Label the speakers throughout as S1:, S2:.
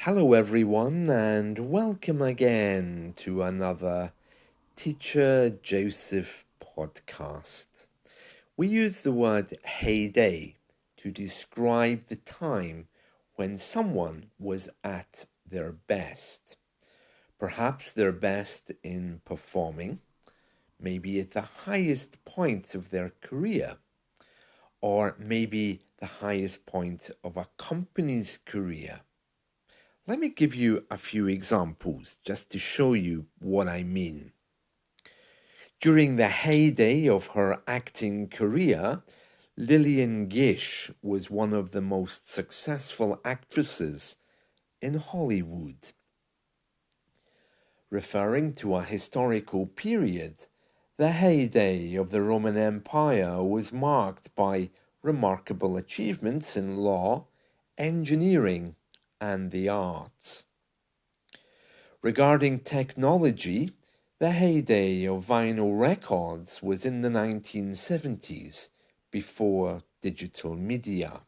S1: Hello, everyone, and welcome again to another Teacher Joseph podcast. We use the word heyday to describe the time when someone was at their best. Perhaps their best in performing, maybe at the highest point of their career, or maybe the highest point of a company's career. Let me give you a few examples just to show you what I mean. During the heyday of her acting career, Lillian Gish was one of the most successful actresses in Hollywood. Referring to a historical period, the heyday of the Roman Empire was marked by remarkable achievements in law, engineering, and the arts. Regarding technology, the heyday of vinyl records was in the 1970s, before digital media.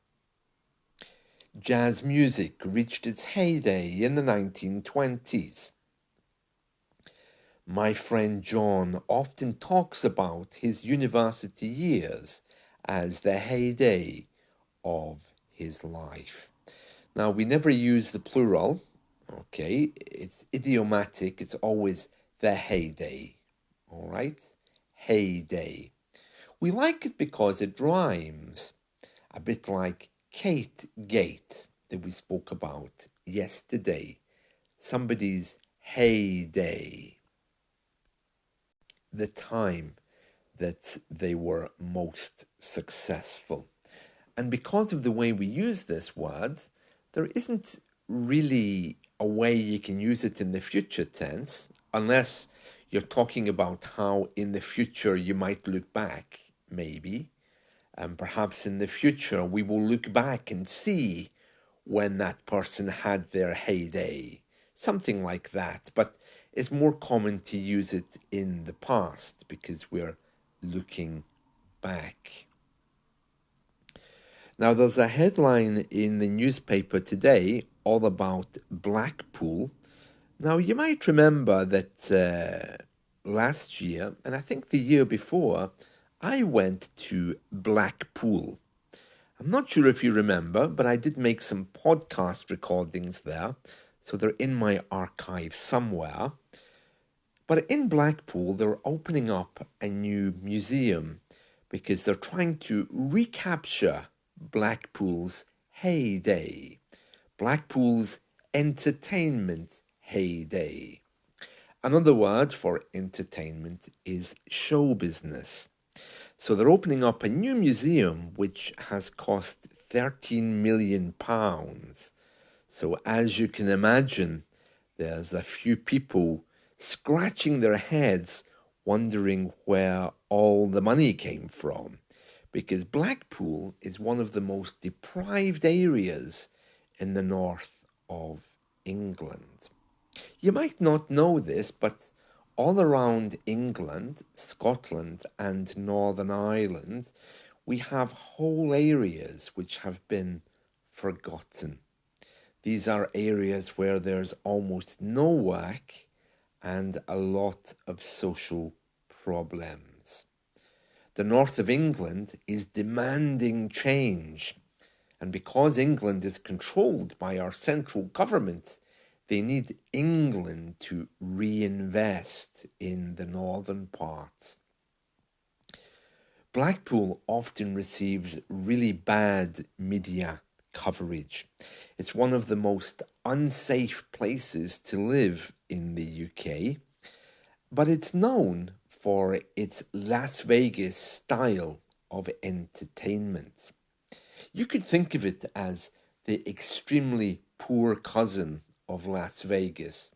S1: Jazz music reached its heyday in the 1920s. My friend John often talks about his university years as the heyday of his life. Now, we never use the plural, okay? It's idiomatic, it's always the heyday, all right? Heyday. We like it because it rhymes, a bit like KateGate that we spoke about yesterday. Somebody's heyday. The time that they were most successful. And because of the way we use this word, there isn't really a way you can use it in the future tense, unless you're talking about how in the future you might look back, maybe. And perhaps in the future we will look back and see when that person had their heyday. Something like that. But it's more common to use it in the past because we're looking back. Now, there's a headline in the newspaper today all about Blackpool. Now, you might remember that last year, and I think the year before, I went to Blackpool. I'm not sure if you remember, but I did make some podcast recordings there, so they're in my archive somewhere. But in Blackpool, they're opening up a new museum because they're trying to recapture Blackpool's heyday, Blackpool's entertainment heyday. Another word for entertainment is show business. So they're opening up a new museum which has cost £13 million. So as you can imagine, there's a few people scratching their heads wondering where all the money came from, because Blackpool is one of the most deprived areas in the north of England. You might not know this, but all around England, Scotland, and Northern Ireland, we have whole areas which have been forgotten. These are areas where there's almost no work and a lot of social problems. The north of England is demanding change, and because England is controlled by our central government, they need England to reinvest in the northern parts. Blackpool often receives really bad media coverage. It's one of the most unsafe places to live in the UK, but it's known for its Las Vegas style of entertainment. You could think of it as the extremely poor cousin of Las Vegas.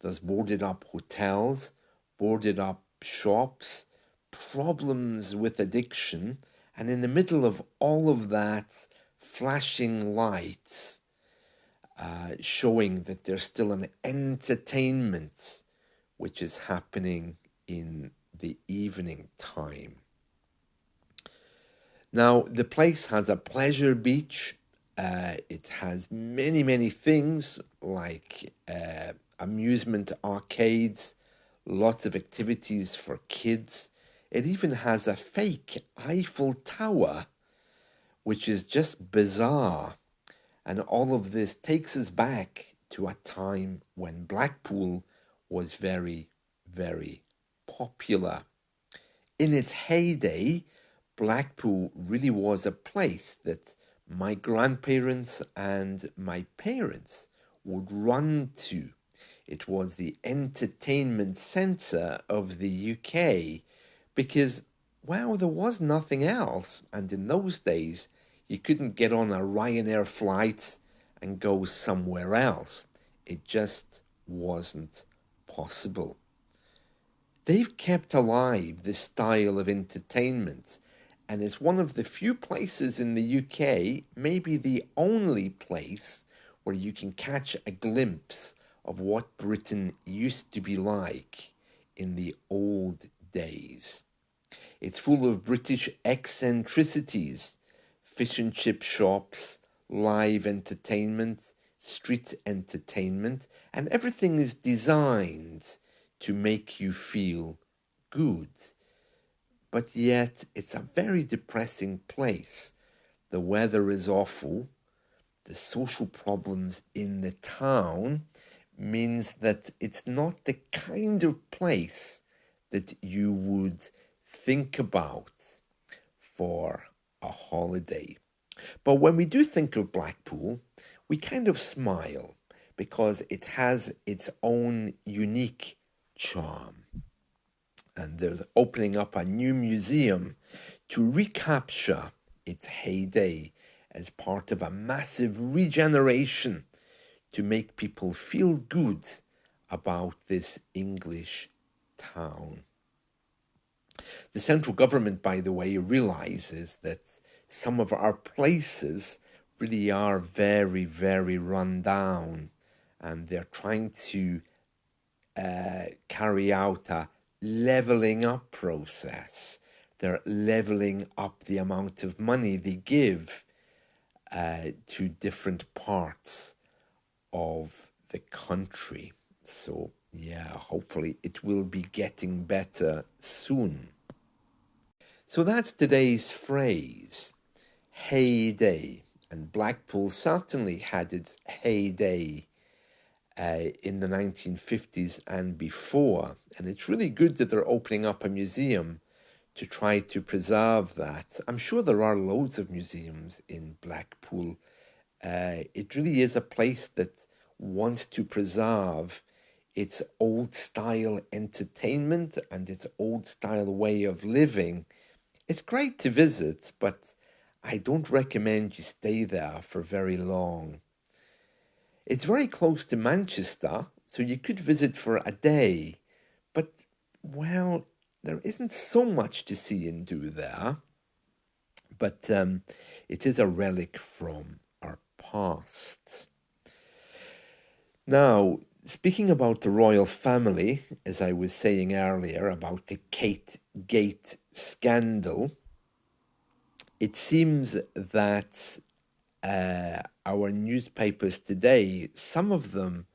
S1: There's boarded up hotels, boarded up shops, problems with addiction, and in the middle of all of that, flashing lights showing that there's still an entertainment which is happening in the evening time. Now, the place has a pleasure beach, It has many, many things like amusement arcades, lots of activities for kids. It even has a fake Eiffel Tower, which is just bizarre. And all of this takes us back to a time when Blackpool was very, very popular. In its heyday, Blackpool really was a place that my grandparents and my parents would run to. It was the entertainment centre of the UK because, well, there was nothing else. And in those days, you couldn't get on a Ryanair flight and go somewhere else. It just wasn't possible. They've kept alive this style of entertainment, and it's one of the few places in the UK, maybe the only place, where you can catch a glimpse of what Britain used to be like in the old days. It's full of British eccentricities, fish and chip shops, live entertainment, street entertainment, and everything is designed to make you feel good. But yet, it's a very depressing place. The weather is awful. The social problems in the town means that it's not the kind of place that you would think about for a holiday. But when we do think of Blackpool, we kind of smile because it has its own unique charm. And there's opening up a new museum to recapture its heyday as part of a massive regeneration to make people feel good about this English town. The central government, by the way, realizes that some of our places really are very, very run down, and they're trying to carry out a leveling up process. They're leveling up the amount of money they give to different parts of the country. So, yeah, hopefully it will be getting better soon. So that's today's phrase, heyday. And Blackpool certainly had its heyday in the 1950s and before. And it's really good that they're opening up a museum to try to preserve that. I'm sure there are loads of museums in Blackpool. It really is a place that wants to preserve its old style entertainment and its old style way of living. It's great to visit, but I don't recommend you stay there for very long. It's very close to Manchester, so you could visit for a day, but, well, there isn't so much to see and do there. But it is a relic from our past. Now, speaking about the royal family, as I was saying earlier about the KateGate scandal, it seems that our newspapers today, some of them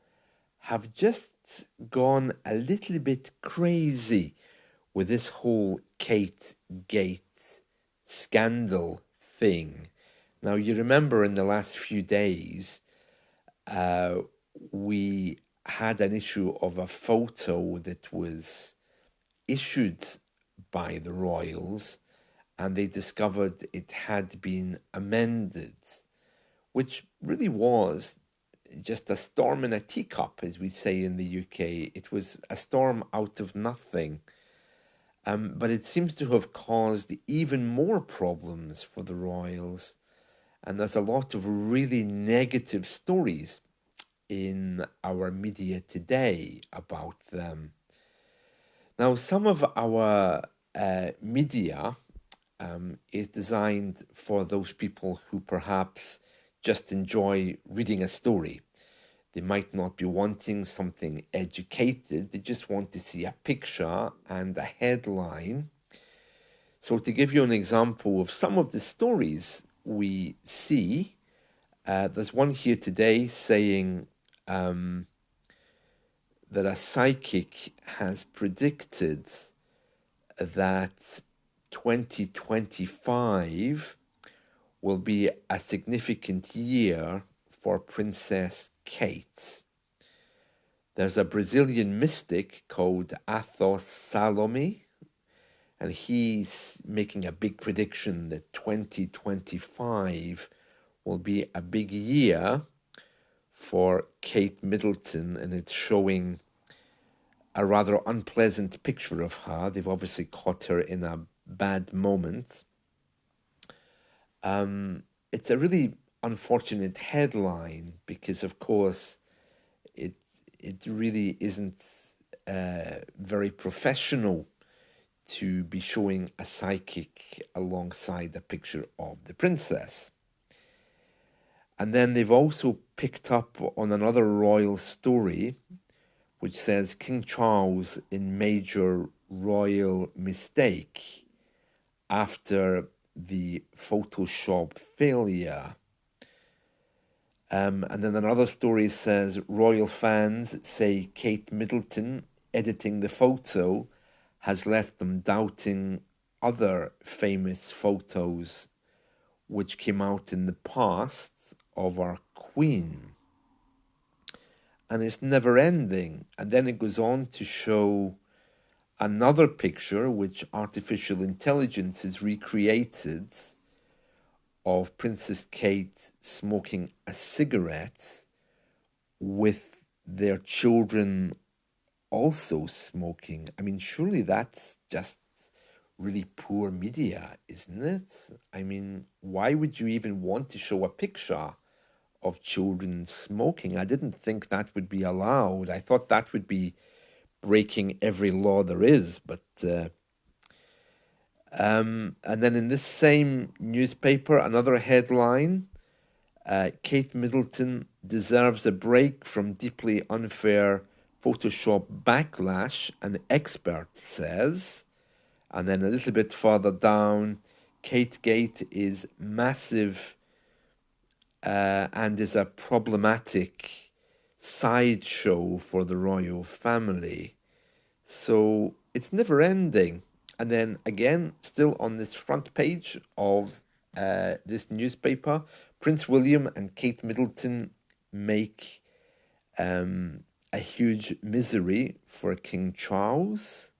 S1: have just gone a little bit crazy with this whole KateGate scandal thing. Now, you remember in the last few days, we had an issue of a photo that was issued by the royals, and they discovered it had been amended, which really was just a storm in a teacup, as we say in the UK. It was a storm out of nothing. But it seems to have caused even more problems for the royals. And there's a lot of really negative stories in our media today about them. Now, some of our media is designed for those people who perhaps just enjoy reading a story. They might not be wanting something educated, they just want to see a picture and a headline. So, to give you an example of some of the stories we see, There's one here today saying that a psychic has predicted that 2025 will be a significant year for Princess Kate. There's a Brazilian mystic called Athos Salome, and he's making a big prediction that 2025 will be a big year for Kate Middleton, and it's showing a rather unpleasant picture of her. They've obviously caught her in a bad moment. It's a really unfortunate headline because, of course, it really isn't very professional to be showing a psychic alongside a picture of the princess. And then they've also picked up on another royal story, which says King Charles in major royal mistake after the Photoshop failure. And then another story says royal fans say Kate Middleton editing the photo has left them doubting other famous photos which came out in the past of our Queen. And it's never ending. And then it goes on to show another picture which artificial intelligence has recreated of Princess Kate smoking a cigarette with their children also smoking. I mean, surely that's just really poor media, isn't it? I mean, why would you even want to show a picture of children smoking? I didn't think that would be allowed. I thought that would be breaking every law there is, but and then in this same newspaper, another headline, Kate Middleton deserves a break from deeply unfair Photoshop backlash, an expert says. And then a little bit further down, KateGate is massive and is a problematic sideshow for the royal family. So it's never ending. And then again, still on this front page of this newspaper, Prince William and Kate Middleton make a huge misery for King Charles.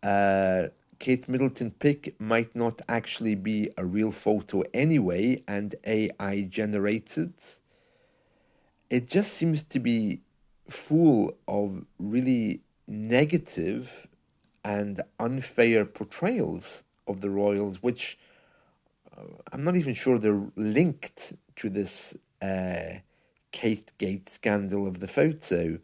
S1: Kate Middleton pic might not actually be a real photo anyway and AI generated. It just seems to be full of really negative and unfair portrayals of the royals, which I'm not even sure they're linked to this KateGate scandal of the photo.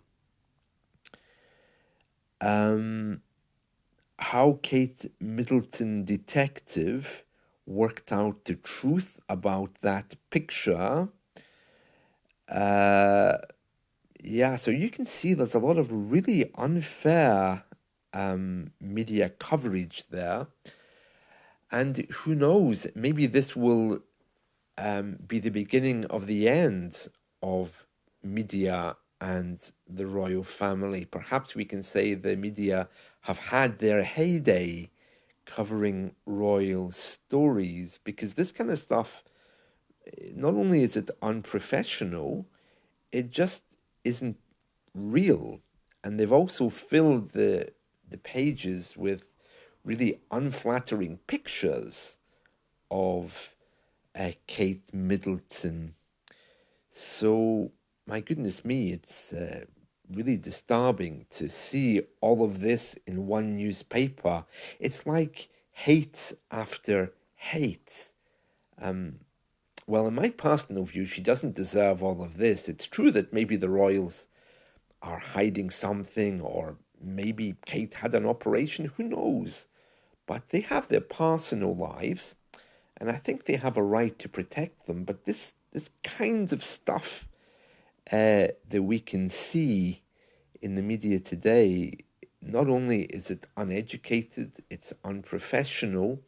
S1: How Kate Middleton detective worked out the truth about that picture. Yeah, so you can see there's a lot of really unfair media coverage there. And who knows, maybe this will be the beginning of the end of media and the royal family. Perhaps we can say the media have had their heyday covering royal stories, because this kind of stuff, not only is it unprofessional, it just isn't real. And they've also filled the pages with really unflattering pictures of Kate Middleton. So, my goodness me, it's really disturbing to see all of this in one newspaper. It's like hate after hate. Well, in my personal view, she doesn't deserve all of this. It's true that maybe the royals are hiding something, or maybe Kate had an operation, who knows? But they have their personal lives, and I think they have a right to protect them. But this kind of stuff that we can see in the media today, not only is it uneducated, it's unprofessional,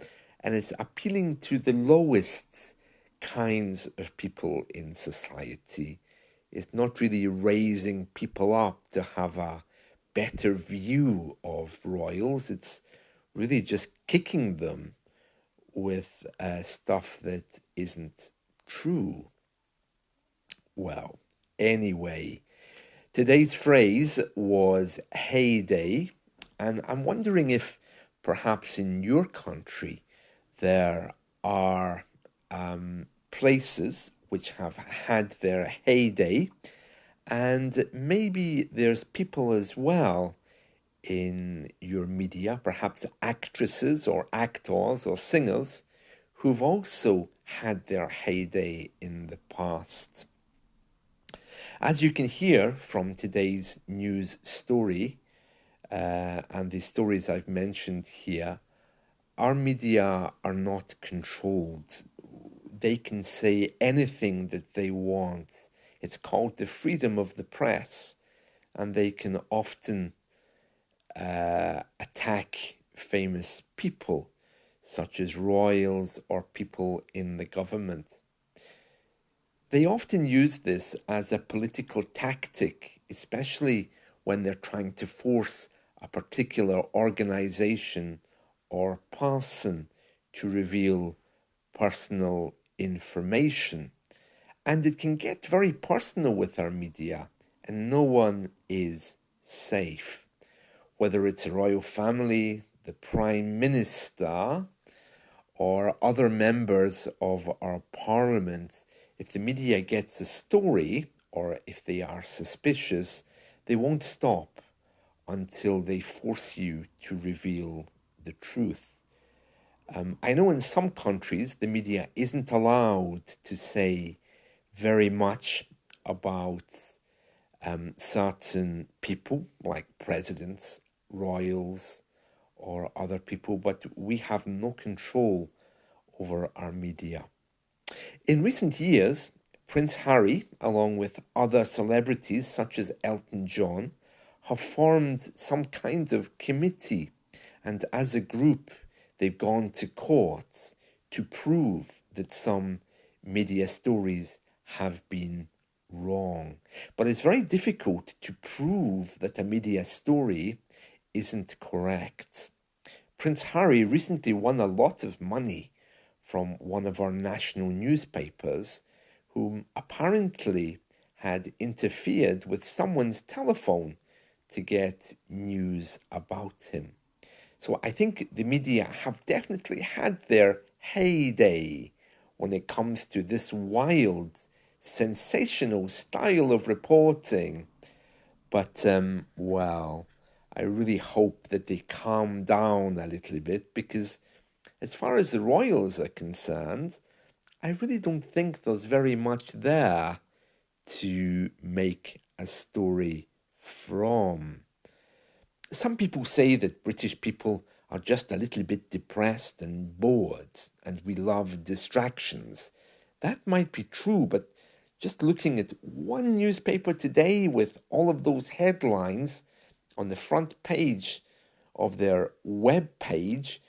S1: and it's appealing to the lowest kinds of people in society. It's not really raising people up to have a better view of royals. It's really just kicking them with stuff that isn't true. Well, anyway, today's phrase was heyday, and I'm wondering if perhaps in your country there are places which have had their heyday, and maybe there's people as well in your media, perhaps actresses or actors or singers, who've also had their heyday in the past. As you can hear from today's news story and the stories I've mentioned here, our media are not controlled. They can say anything that they want. It's called the freedom of the press, and they can often attack famous people, such as royals or people in the government. They often use this as a political tactic, especially when they're trying to force a particular organization or person to reveal personal information. And it can get very personal with our media, and no one is safe. Whether it's a royal family, the Prime Minister, or other members of our parliament, if the media gets a story or if they are suspicious, they won't stop until they force you to reveal the truth. I know in some countries the media isn't allowed to say very much about certain people like presidents, royals, or other people, but we have no control over our media. In recent years, Prince Harry, along with other celebrities such as Elton John, have formed some kind of committee, and as a group, they've gone to court to prove that some media stories have been wrong. But it's very difficult to prove that a media story isn't correct. Prince Harry recently won a lot of money from one of our national newspapers, whom apparently had interfered with someone's telephone to get news about him. So I think the media have definitely had their heyday when it comes to this wild, sensational style of reporting. But, well, I really hope that they calm down a little bit, because as far as the royals are concerned, I really don't think there's very much there to make a story from. Some people say that British people are just a little bit depressed and bored, and we love distractions. That might be true, but just looking at one newspaper today with all of those headlines on the front page of their web page,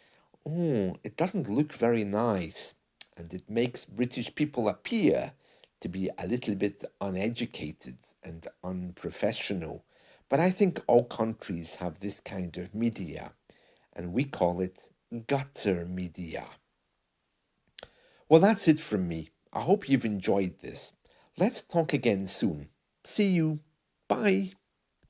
S1: it doesn't look very nice, and it makes British people appear to be a little bit uneducated and unprofessional. But I think all countries have this kind of media, and we call it gutter media. Well, that's it from me. I hope you've enjoyed this. Let's talk again soon. See you. Bye.